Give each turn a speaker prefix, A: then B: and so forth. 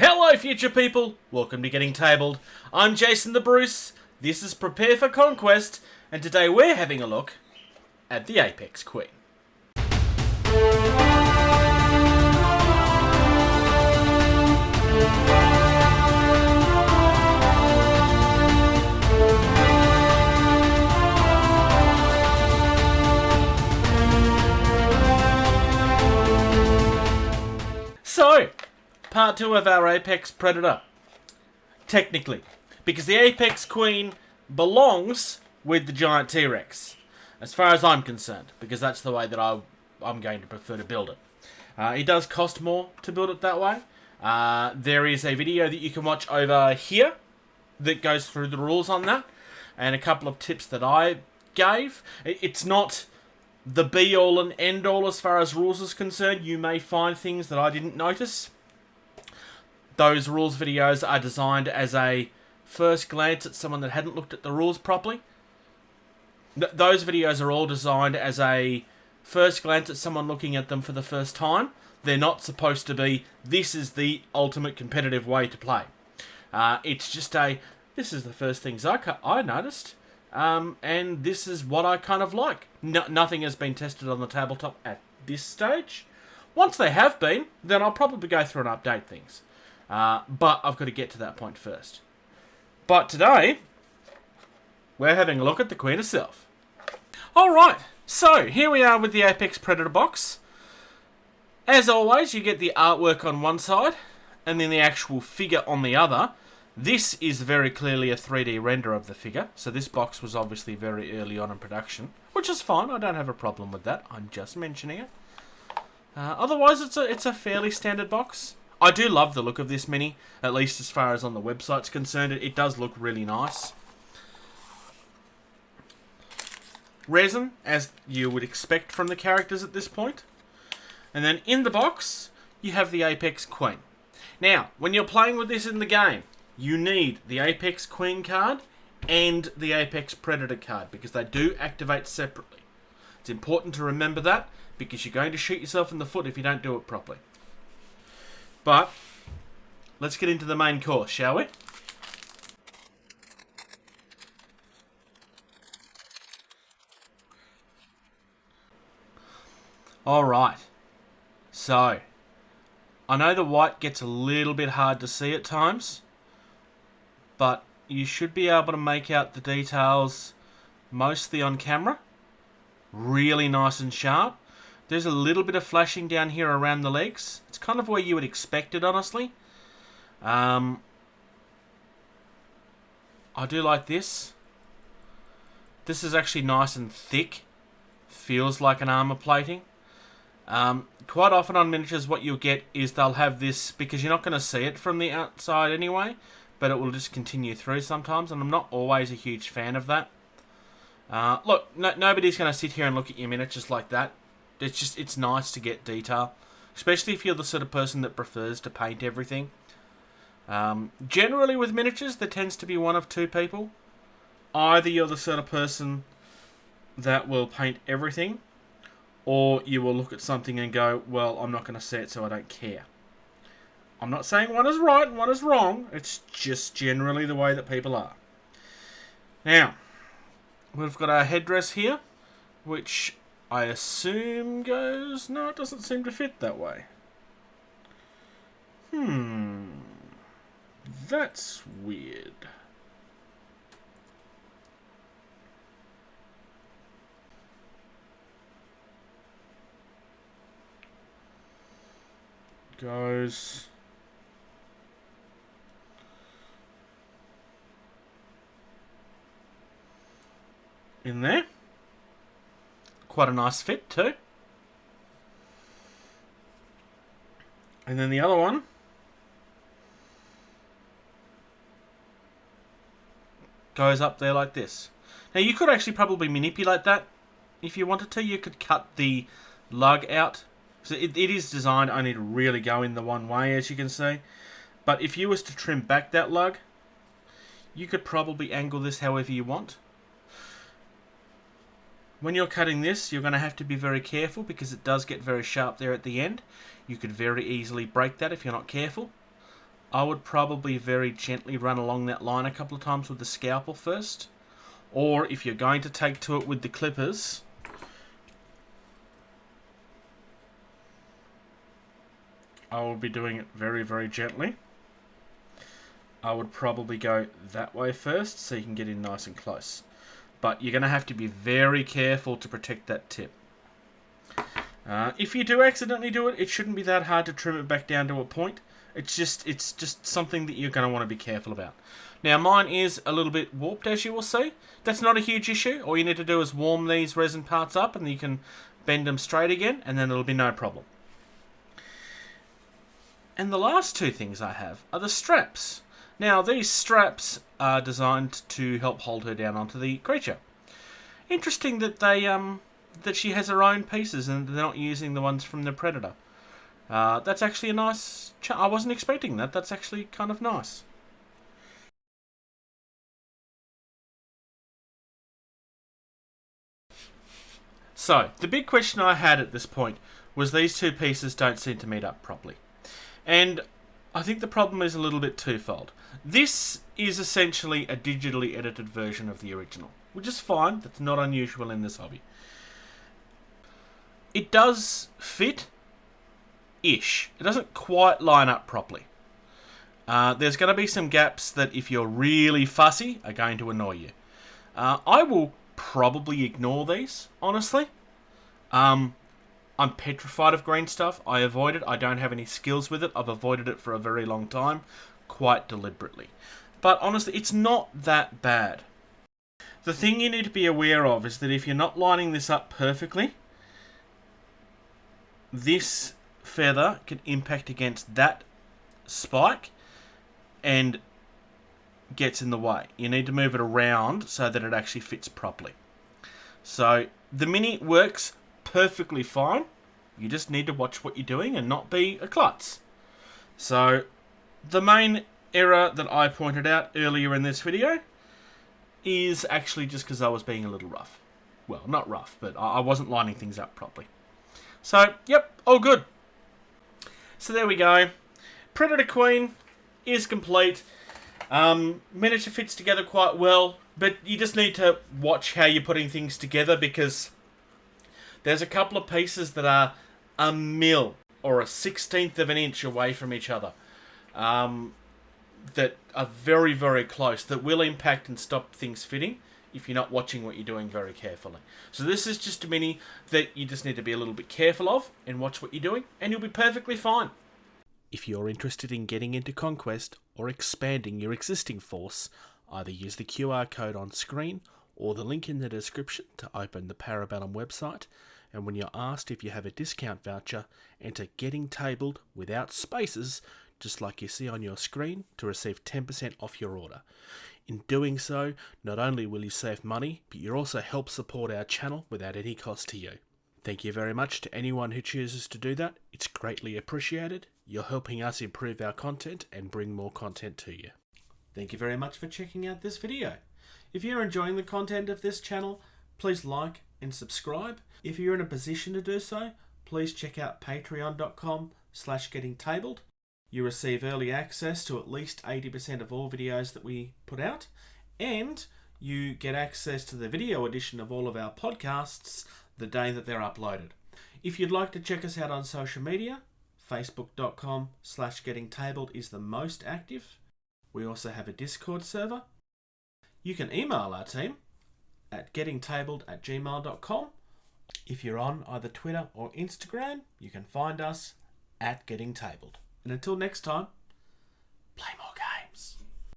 A: Hello future people, welcome to Getting Tabled. I'm Jason the Bruce, this is Prepare for Conquest, and today we're having a look at the Apex Queen. So, part 2 of our Apex Predator. Technically. Because the Apex Queen belongs with the giant T-Rex. As far as I'm concerned. Because that's the way that I'm going to prefer to build it. It does cost more to build it that way. There is a video that you can watch over here that goes through the rules on that. And a couple of tips that I gave. It's not the be-all and end-all as far as rules is concerned. You may find things that I didn't notice. Those rules videos are designed as a first glance at someone that hadn't looked at the rules properly. Those videos are all designed as a first glance at someone looking at them for the first time. They're not supposed to be, this is the ultimate competitive way to play. It's just this is the first things I noticed. And this is what I kind of like. Nothing has been tested on the tabletop at this stage. Once they have been, then I'll probably go through and update things. But I've got to get to that point first. But today, we're having a look at the Queen herself. Alright, so here we are with the Apex Predator box. As always, you get the artwork on one side, and then the actual figure on the other. This is very clearly a 3D render of the figure, so this box was obviously very early on in production, which is fine, I don't have a problem with that, I'm just mentioning it. Otherwise, it's a fairly standard box. I do love the look of this mini, at least as far as on the website's concerned. It does look really nice. Resin, as you would expect from the characters at this point. And then in the box, you have the Apex Queen. Now, when you're playing with this in the game, you need the Apex Queen card and the Apex Predator card, because they do activate separately. It's important to remember that, because you're going to shoot yourself in the foot if you don't do it properly. But, let's get into the main course, shall we? Alright. So, I know the white gets a little bit hard to see at times, but you should be able to make out the details mostly on camera. Really nice and sharp. There's a little bit of flashing down here around the legs. It's kind of where you would expect it, honestly. I do like this. This is actually nice and thick. Feels like an armor plating. Quite often on miniatures what you'll get is they'll have this, because you're not going to see it from the outside anyway, but it will just continue through sometimes, and I'm not always a huge fan of that. Look, nobody's going to sit here and look at your miniatures like that. It's nice to get detail, especially if you're the sort of person that prefers to paint everything. Generally with miniatures, there tends to be one of two people. Either you're the sort of person that will paint everything, or you will look at something and go, well, I'm not going to see it, so I don't care. I'm not saying one is right and one is wrong. It's just generally the way that people are. Now, we've got our headdress here, which I assume goes... No, it doesn't seem to fit that way. That's weird. Goes... in there. Quite a nice fit too. And then the other one goes up there like this. Now you could actually probably manipulate that if you wanted to. You could cut the lug out. So it is designed only to really go in the one way, as you can see. But if you was to trim back that lug, you could probably angle this however you want. When you're cutting this, you're going to have to be very careful because it does get very sharp there at the end. You could very easily break that if you're not careful. I would probably very gently run along that line a couple of times with the scalpel first. Or if you're going to take to it with the clippers, I will be doing it very, very gently. I would probably go that way first so you can get in nice and close. But you're going to have to be very careful to protect that tip. If you do accidentally do it, it shouldn't be that hard to trim it back down to a point. It's just something that you're going to want to be careful about. Now mine is a little bit warped, as you will see. That's not a huge issue. All you need to do is warm these resin parts up and you can bend them straight again and then it'll be no problem. And the last two things I have are the straps. Now these straps are designed to help hold her down onto the creature. Interesting that that she has her own pieces and they're not using the ones from the Predator. That's actually a nice... I wasn't expecting that. That's actually kind of nice. So, the big question I had at this point was these two pieces don't seem to meet up properly. And I think the problem is a little bit twofold. This is essentially a digitally edited version of the original, which is fine. That's not unusual in this hobby. It does fit-ish. It doesn't quite line up properly. There's going to be some gaps that, if you're really fussy, are going to annoy you. I will probably ignore these, honestly. I'm petrified of green stuff. I avoid it. I don't have any skills with it. I've avoided it for a very long time, quite deliberately. But honestly, it's not that bad. The thing you need to be aware of is that if you're not lining this up perfectly, this feather can impact against that spike and gets in the way. You need to move it around so that it actually fits properly. So the Mini works perfectly fine. You just need to watch what you're doing and not be a klutz. So the main error that I pointed out earlier in this video is actually just because I was being a little rough. Well, not rough, but I wasn't lining things up properly. So, yep, all good. So there we go. Predator Queen is complete. Miniature fits together quite well, but you just need to watch how you're putting things together because there's a couple of pieces that are a mil or a 1/16 of an inch away from each other that are very, very close, that will impact and stop things fitting if you're not watching what you're doing very carefully. So this is just a mini that you just need to be a little bit careful of and watch what you're doing, and you'll be perfectly fine. If you're interested in getting into Conquest or expanding your existing force, either use the QR code on screen or the link in the description to open the Parabellum website, and when you're asked if you have a discount voucher, enter Getting Tabled without spaces, just like you see on your screen, to receive 10% off your order. In doing so, not only will you save money, but you also help support our channel without any cost to you. Thank you very much to anyone who chooses to do that. It's greatly appreciated. You're helping us improve our content and bring more content to you. Thank you very much for checking out this video. If you're enjoying the content of this channel, please like and subscribe. If you're in a position to do so, please check out patreon.com/gettingtabled. You receive early access to at least 80% of all videos that we put out, and you get access to the video edition of all of our podcasts the day that they're uploaded. If you'd like to check us out on social media, facebook.com/gettingtabled is the most active. We also have a Discord server. You can email our team at gettingtabled@gmail.com. If you're on either Twitter or Instagram, you can find us at gettingtabled. And until next time, play more.